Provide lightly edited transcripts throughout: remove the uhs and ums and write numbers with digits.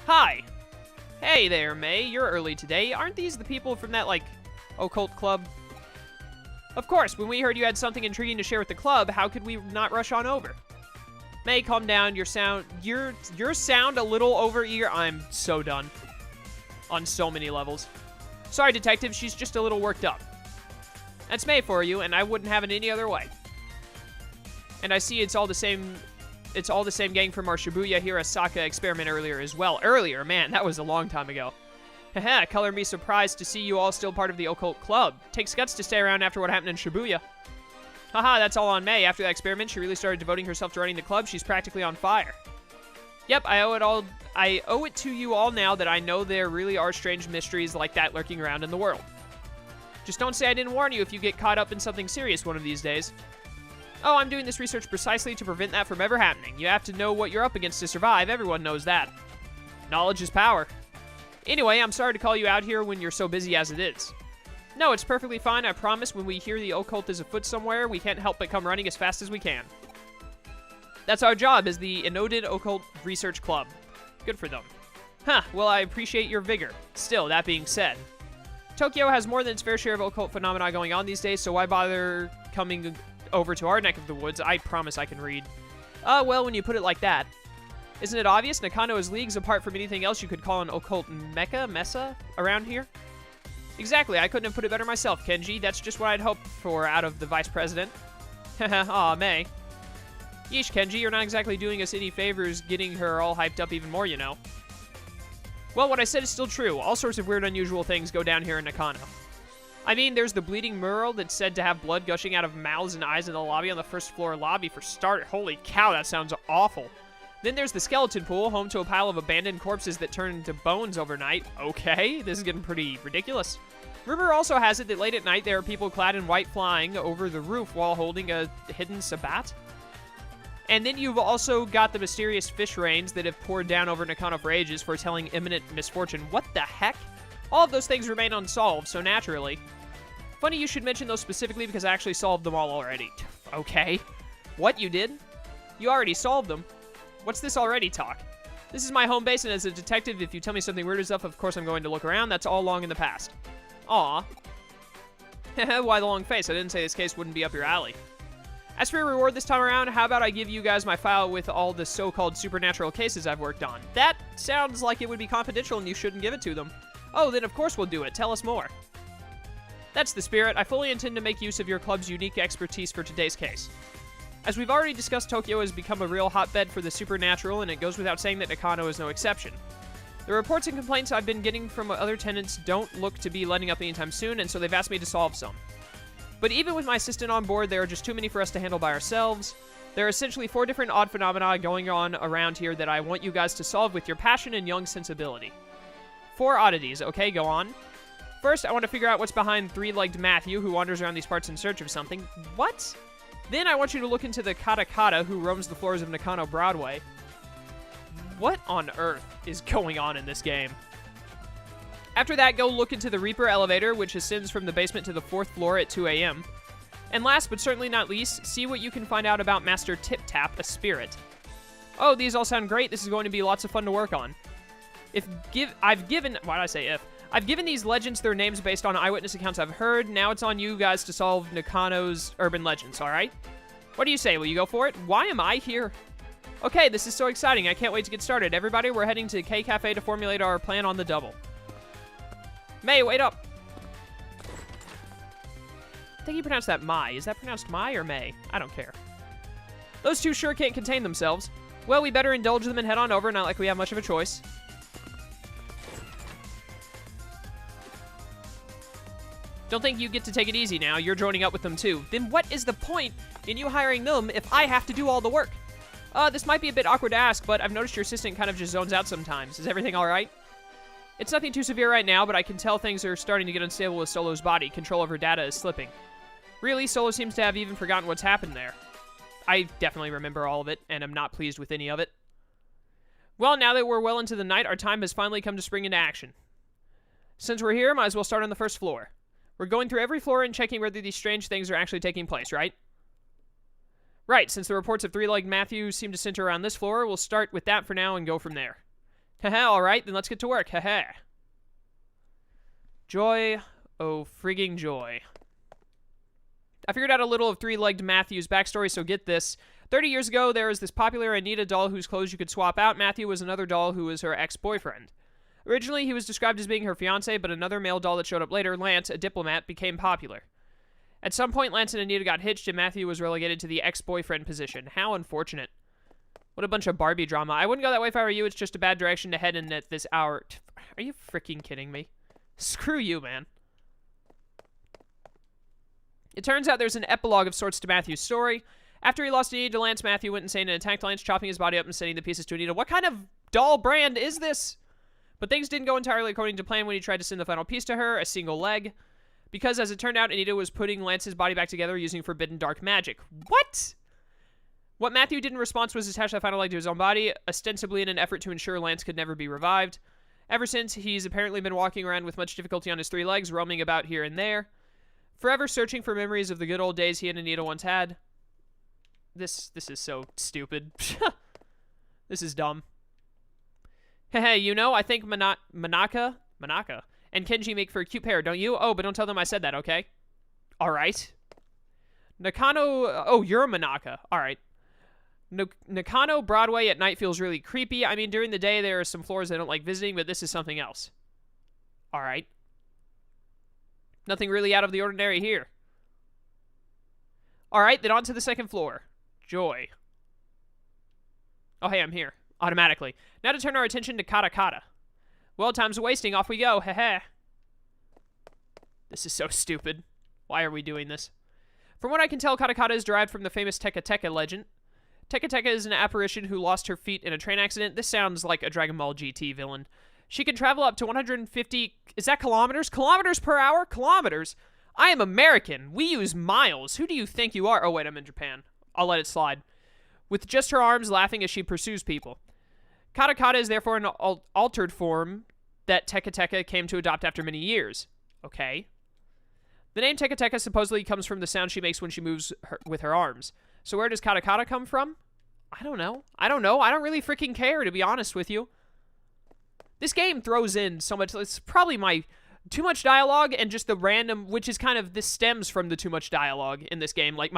Hi. Hey there, May. You're early today. Aren't these the people from that, like, Occult club? Of course, when we heard you had something intriguing to share with the club, how could we not rush on over? May, calm down. Your sound a little over-eager. I'm so done. On so many levels. Sorry, Detective. She's just a little worked up. That's May for you, and I wouldn't have it any other way. And I see it's all the same gang from our Shibuya Hirasaka experiment earlier as well. Earlier? Man, that was a long time ago. Haha, color me surprised to see you all still part of the Occult Club. Takes guts to stay around after what happened in Shibuya. Haha, that's all on May. After that experiment, she really started devoting herself to running the club. She's practically on fire. Yep, I owe it to you all now that I know there really are strange mysteries like that lurking around in the world. Just don't say I didn't warn you if you get caught up in something serious one of these days. Oh, I'm doing this research precisely to prevent that from ever happening. You have to know what you're up against to survive. Everyone knows that. Knowledge is power. Anyway, I'm sorry to call you out here when you're so busy as it is. No, it's perfectly fine. I promise when we hear the occult is afoot somewhere, we can't help but come running as fast as we can. That's our job as the Inodid Occult Research Club. Good for them. Huh, well, I appreciate your vigor. Still, that being said, Tokyo has more than its fair share of occult phenomena going on these days, so why bother coming over to our neck of the woods? I promise I can read. Well, when you put it like that. Isn't it obvious? Nakano is leagues apart from anything else you could call an occult mesa around here? Exactly, I couldn't have put it better myself, Kenji. That's just what I'd hoped for out of the vice president. Aw, May. Yeesh, Kenji, you're not exactly doing us any favors getting her all hyped up even more, you know. Well, what I said is still true. All sorts of weird, unusual things go down here in Nakano. I mean, there's the bleeding mural that's said to have blood gushing out of mouths and eyes in the lobby on the first floor lobby for start. Holy cow, that sounds awful. Then there's the skeleton pool, home to a pile of abandoned corpses that turn into bones overnight. Okay, this is getting pretty ridiculous. Rumor also has it that late at night there are people clad in white flying over the roof while holding a hidden sabbat. And then you've also got the mysterious fish rains that have poured down over Nakano for ages, foretelling imminent misfortune. What the heck? All of those things remain unsolved, so naturally. Funny you should mention those specifically because I actually solved them all already. Okay. What, you did? You already solved them. What's this already talk? This is my home base, and as a detective, if you tell me something weird is up, of course I'm going to look around. That's all long in the past. Aw. Why the long face? I didn't say this case wouldn't be up your alley. As for your reward this time around, how about I give you guys my file with all the so-called supernatural cases I've worked on? That sounds like it would be confidential and you shouldn't give it to them. Oh, then of course we'll do it. Tell us more. That's the spirit. I fully intend to make use of your club's unique expertise for today's case. As we've already discussed, Tokyo has become a real hotbed for the supernatural, and it goes without saying that Nakano is no exception. The reports and complaints I've been getting from other tenants don't look to be letting up anytime soon, and so they've asked me to solve some. But even with my assistant on board, there are just too many for us to handle by ourselves. There are essentially 4 different odd phenomena going on around here that I want you guys to solve with your passion and young sensibility. 4 oddities, okay, go on. First, I want to figure out what's behind 3-legged Matthew, who wanders around these parts in search of something. What? Then I want you to look into the Katakata, who roams the floors of Nakano Broadway. What on earth is going on in this game? After that, go look into the Reaper elevator, which ascends from the basement to the 4th floor at 2 a.m. And last, but certainly not least, see what you can find out about Master Tip Tap, a spirit. Oh, these all sound great. This is going to be lots of fun to work on. I've given these legends their names based on eyewitness accounts I've heard. Now it's on you guys to solve Nakano's urban legends, alright? What do you say? Will you go for it? Why am I here? Okay, this is so exciting. I can't wait to get started. Everybody, we're heading to K Cafe to formulate our plan on the double. May, wait up. I think you pronounced that Mai. Is that pronounced Mai or May? I don't care. Those two sure can't contain themselves. Well, we better indulge them and head on over, not like we have much of a choice. Don't think you get to take it easy now. You're joining up with them too. Then what is the point in you hiring them if I have to do all the work? This might be a bit awkward to ask, but I've noticed your assistant kind of just zones out sometimes. Is everything alright? It's nothing too severe right now, but I can tell things are starting to get unstable with Solo's body. Control over data is slipping. Really, Solo seems to have even forgotten what's happened there. I definitely remember all of it, and I'm not pleased with any of it. Well, now that we're well into the night, our time has finally come to spring into action. Since we're here, might as well start on the first floor. We're going through every floor and checking whether these strange things are actually taking place, right? Right, since the reports of 3-legged Matthew seem to center around this floor, we'll start with that for now and go from there. Haha, alright, then let's get to work. Haha. Joy. Oh, frigging joy. I figured out a little of three-legged Matthew's backstory, so get this. 30 years ago, there was this popular Anita doll whose clothes you could swap out. Matthew was another doll who was her ex-boyfriend. Originally, he was described as being her fiancé, but another male doll that showed up later, Lance, a diplomat, became popular. At some point, Lance and Anita got hitched, and Matthew was relegated to the ex-boyfriend position. How unfortunate. What a bunch of Barbie drama. I wouldn't go that way if I were you. It's just a bad direction to head in at this hour. Are you freaking kidding me? Screw you, man. It turns out there's an epilogue of sorts to Matthew's story. After he lost Anita to Lance, Matthew went insane and attacked Lance, chopping his body up and sending the pieces to Anita. What kind of doll brand is this? But things didn't go entirely according to plan when he tried to send the final piece to her, a single leg. Because, as it turned out, Anita was putting Lance's body back together using forbidden dark magic. What? What Matthew did in response was attach that final leg to his own body, ostensibly in an effort to ensure Lance could never be revived. Ever since, he's apparently been walking around with much difficulty on his three legs, roaming about here and there, forever searching for memories of the good old days he and Anita once had. This is so stupid. This is dumb. Hey, you know, I think Manaka and Kenji make for a cute pair, don't you? Oh, but don't tell them I said that, okay? All right. Nakano... Oh, you're a Manaka. All right. Nakano Broadway at night feels really creepy. I mean, during the day, there are some floors I don't like visiting, but this is something else. All right. Nothing really out of the ordinary here. All right, then on to the second floor. Joy. Oh, hey, I'm here. Automatically. Now to turn our attention to Katakata. Well, time's wasting. Off we go. Heh. This is so stupid. Why are we doing this? From what I can tell, Katakata is derived from the famous Teka Teka legend. Teka Teka is an apparition who lost her feet in a train accident. This sounds like a Dragon Ball GT villain. She can travel up to 150... Is that kilometers? Kilometers per hour? Kilometers? I am American. We use miles. Who do you think you are? Oh, wait, I'm in Japan. I'll let it slide. With just her arms laughing as she pursues people. Katakata is therefore an altered form that Teka Teka came to adopt after many years. Okay. The name Teka Teka supposedly comes from the sound she makes when she moves with her arms. So where does Katakata come from? I don't know. I don't really freaking care, to be honest with you. This game throws in so much. It's probably my too much dialogue and just the random, which is kind of, this stems from the too much dialogue in this game. Like,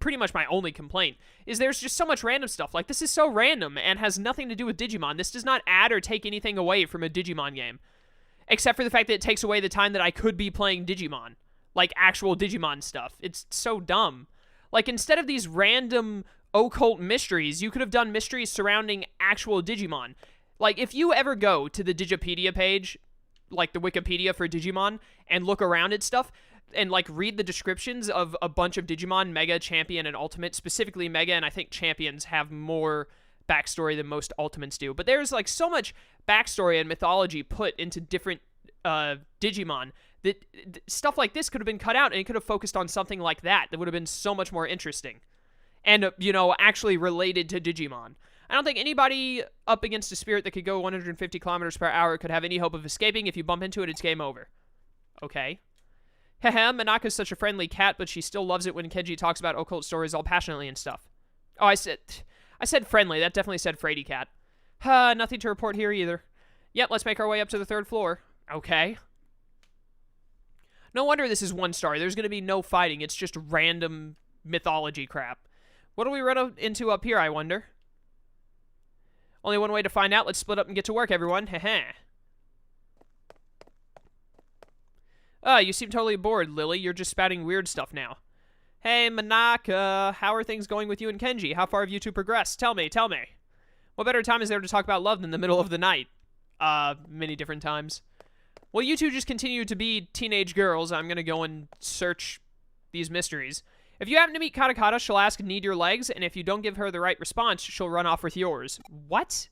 pretty much my only complaint is there's just so much random stuff. Like, this is so random and has nothing to do with Digimon. This does not add or take anything away from a Digimon game. Except for the fact that it takes away the time that I could be playing Digimon. Like, actual Digimon stuff. It's so dumb. Like, instead of these random occult mysteries, you could have done mysteries surrounding actual Digimon. Like, if you ever go to the Digipedia page, like the Wikipedia for Digimon, and look around at stuff, and, like, read the descriptions of a bunch of Digimon, Mega, Champion, and Ultimate, specifically Mega, and I think Champions have more backstory than most Ultimates do. But there's, like, so much backstory and mythology put into different Digimon that stuff like this could have been cut out, and it could have focused on something like that would have been so much more interesting. And, you know, actually related to Digimon. I don't think anybody up against a spirit that could go 150 kilometers per hour could have any hope of escaping. If you bump into it, it's game over. Okay. Haha, Manaka's such a friendly cat, but she still loves it when Kenji talks about occult stories all passionately and stuff. Oh, I said friendly. That definitely said Frady cat. Nothing to report here either. Yep, let's make our way up to the third floor. Okay. No wonder this is 1 star. There's going to be no fighting. It's just random mythology crap. What do we run into up here, I wonder? Only one way to find out. Let's split up and get to work, everyone. Heh. You seem totally bored, Lily. You're just spouting weird stuff now. Hey, Manaka, how are things going with you and Kenji? How far have you two progressed? Tell me. What better time is there to talk about love than the middle of the night? Many different times. Well, you two just continue to be teenage girls. I'm gonna go and search these mysteries. If you happen to meet Katakata, she'll ask, need your legs? And if you don't give her the right response, she'll run off with yours. What?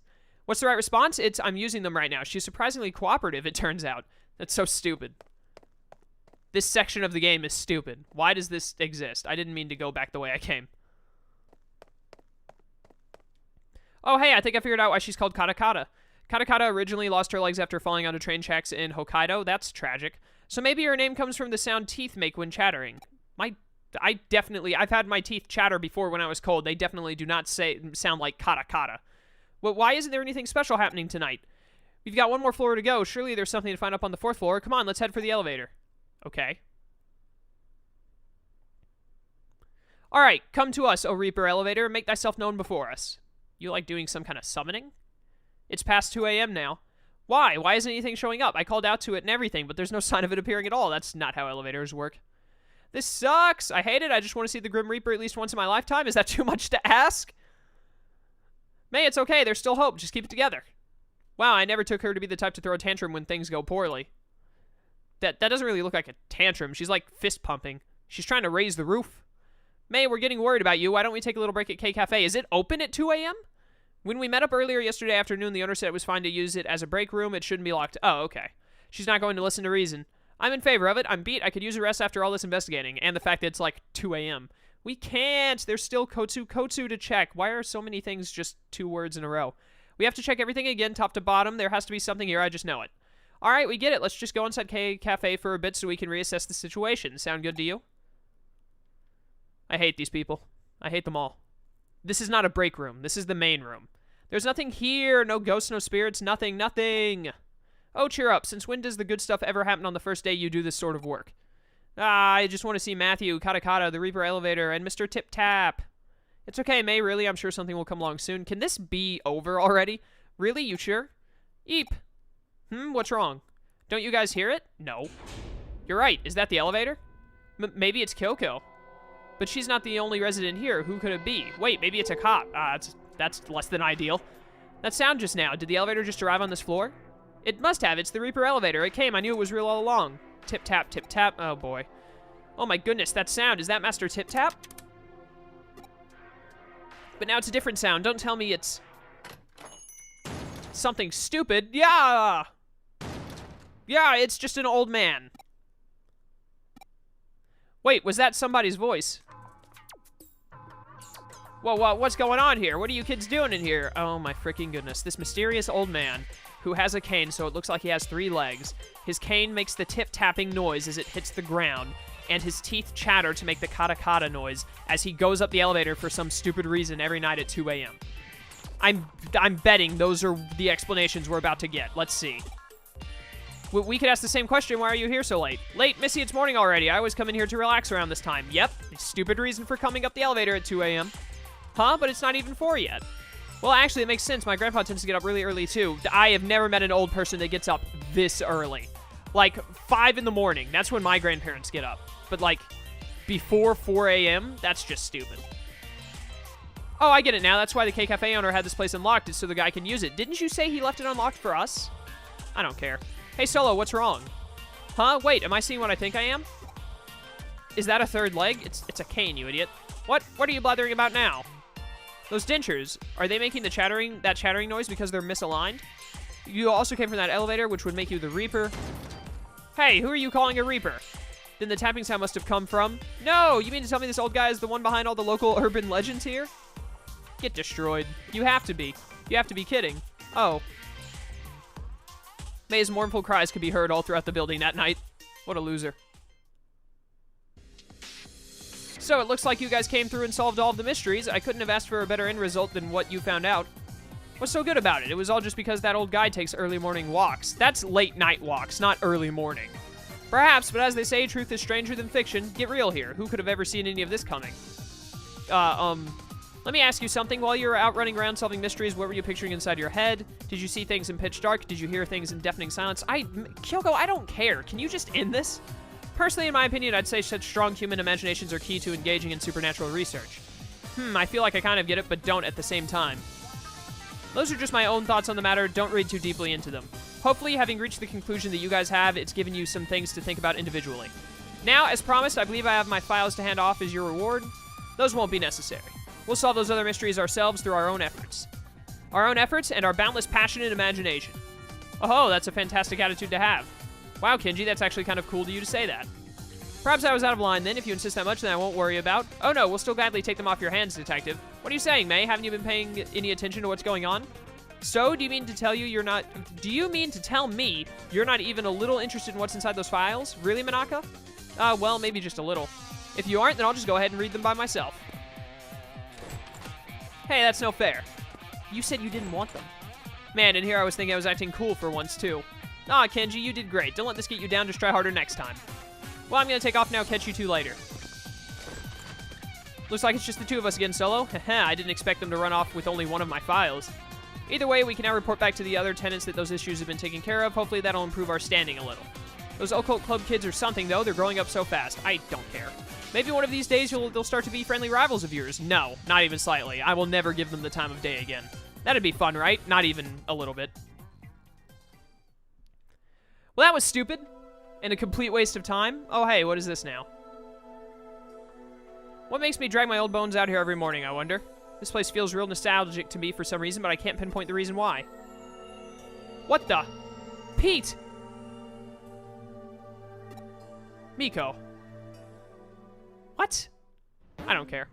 What's the right response? It's, I'm using them right now. She's surprisingly cooperative, it turns out. That's so stupid. This section of the game is stupid. Why does this exist? I didn't mean to go back the way I came. Oh, hey, I think I figured out why she's called Katakata. Katakata originally lost her legs after falling onto train tracks in Hokkaido. That's tragic. So maybe her name comes from the sound teeth make when chattering. I've had my teeth chatter before when I was cold. They definitely do not sound like Katakata. Well, why isn't there anything special happening tonight? We've got one more floor to go. Surely there's something to find up on the 4th floor. Come on, let's head for the elevator. Okay. All right, come to us, O Reaper elevator, and make thyself known before us. You like doing some kind of summoning? It's past 2 a.m. now. Why? Why isn't anything showing up? I called out to it and everything, but there's no sign of it appearing at all. That's not how elevators work. This sucks. I hate it. I just want to see the Grim Reaper at least once in my lifetime. Is that too much to ask? May, it's okay. There's still hope. Just keep it together. Wow, I never took her to be the type to throw a tantrum when things go poorly. That doesn't really look like a tantrum. She's like fist pumping. She's trying to raise the roof. May, we're getting worried about you. Why don't we take a little break at K Cafe? Is it open at 2 a.m.? When we met up earlier yesterday afternoon, the owner said it was fine to use it as a break room. It shouldn't be locked. Oh, okay. She's not going to listen to reason. I'm in favor of it. I'm beat. I could use a rest after all this investigating. And the fact that it's like 2 a.m. We can't. There's still Kotsu to check. Why are so many things just 2 words in a row? We have to check everything again, top to bottom. There has to be something here. I just know it. All right, we get it. Let's just go inside K Cafe for a bit so we can reassess the situation. Sound good to you? I hate these people. I hate them all. This is not a break room. This is the main room. There's nothing here. No ghosts, no spirits, nothing, nothing. Oh, cheer up. Since when does the good stuff ever happen on the first day you do this sort of work? I just want to see Matthew, Katakata, the Reaper Elevator, and Mr. Tip Tap. It's okay, May, really. I'm sure something will come along soon. Can this be over already? Really? You sure? Eep. What's wrong? Don't you guys hear it? No. You're right. Is that the elevator? Maybe it's Kyoko. But she's not the only resident here. Who could it be? Wait, maybe it's a cop. That's less than ideal. That sound just now. Did the elevator just arrive on this floor? It must have. It's the Reaper elevator. It came. I knew it was real all along. Tip tap, tip tap. Oh boy. Oh my goodness, that sound. Is that Master Tip Tap? But now it's a different sound. Don't tell me it's something stupid. Yeah! Yeah, it's just an old man. Wait, was that somebody's voice? Whoa, what's going on here? What are you kids doing in here? Oh my freaking goodness. This mysterious old man who has a cane, so it looks like he has 3 legs. His cane makes the tip-tapping noise as it hits the ground, and his teeth chatter to make the kata-kata noise as he goes up the elevator for some stupid reason every night at 2 a.m. I'm betting those are the explanations we're about to get. Let's see. We could ask the same question. Why are you here so late? Late, Missy, it's morning already. I always come in here to relax around this time. Yep, stupid reason for coming up the elevator at 2 a.m. Huh? But it's not even 4 yet. Well, actually, it makes sense. My grandpa tends to get up really early, too. I have never met an old person that gets up this early. Like, 5 in the morning. That's when my grandparents get up. But, like, before 4 a.m.? That's just stupid. Oh, I get it now. That's why the K Cafe owner had this place unlocked, is so the guy can use it. Didn't you say he left it unlocked for us? I don't care. Hey, Solo, what's wrong? Huh? Wait, am I seeing what I think I am? Is that a 3rd leg? It's a cane, you idiot. What are you blathering about now? Those dentures, are they making that chattering noise because they're misaligned? You also came from that elevator, which would make you the Reaper. Hey, who are you calling a Reaper? Then the tapping sound must have come from... No, you mean to tell me this old guy is the one behind all the local urban legends here? Get destroyed. You have to be. You have to be kidding. Oh. May's mournful cries could be heard all throughout the building that night. What a loser. So it looks like you guys came through and solved all of the mysteries. I couldn't have asked for a better end result than what you found out. What's so good about it? It was all just because that old guy takes early morning walks. That's late night walks, not early morning. Perhaps, but as they say, truth is stranger than fiction. Get real here. Who could have ever seen any of this coming? Let me ask you something. While you were out running around solving mysteries, what were you picturing inside your head? Did you see things in pitch dark? Did you hear things in deafening silence? Kyoko, I don't care. Can you just end this? Personally, in my opinion, I'd say such strong human imaginations are key to engaging in supernatural research. I feel like I kind of get it, but don't at the same time. Those are just my own thoughts on the matter. Don't read too deeply into them. Hopefully, having reached the conclusion that you guys have, it's given you some things to think about individually. Now, as promised, I believe I have my files to hand off as your reward. Those won't be necessary. We'll solve those other mysteries ourselves through our own efforts. Our own efforts and our boundless passion and imagination. Oh, that's a fantastic attitude to have. Wow, Kenji, that's actually kind of cool of you to say that. Perhaps I was out of line then. If you insist that much, then I won't worry about. Oh no, we'll still gladly take them off your hands, Detective. What are you saying, May? Haven't you been paying any attention to what's going on? So, do you mean to tell me you're not even a little interested in what's inside those files? Really, Manaka? Well, maybe just a little. If you aren't, then I'll just go ahead and read them by myself. Hey, that's no fair. You said you didn't want them. Man, and here I was thinking I was acting cool for once, too. Ah, Kenji, you did great. Don't let this get you down. Just try harder next time. Well, I'm gonna take off now. Catch you two later. Looks like it's just the two of us again, Solo. Haha, I didn't expect them to run off with only one of my files. Either way, we can now report back to the other tenants that those issues have been taken care of. Hopefully that'll improve our standing a little. Those Occult Club kids are something, though. They're growing up so fast. I don't care. Maybe one of these days they'll start to be friendly rivals of yours. No, not even slightly. I will never give them the time of day again. That'd be fun, right? Not even a little bit. Well, that was stupid. And a complete waste of time. Oh, hey, what is this now? What makes me drag my old bones out here every morning, I wonder? This place feels real nostalgic to me for some reason, but I can't pinpoint the reason why. What the? Pete! Miko. What? I don't care.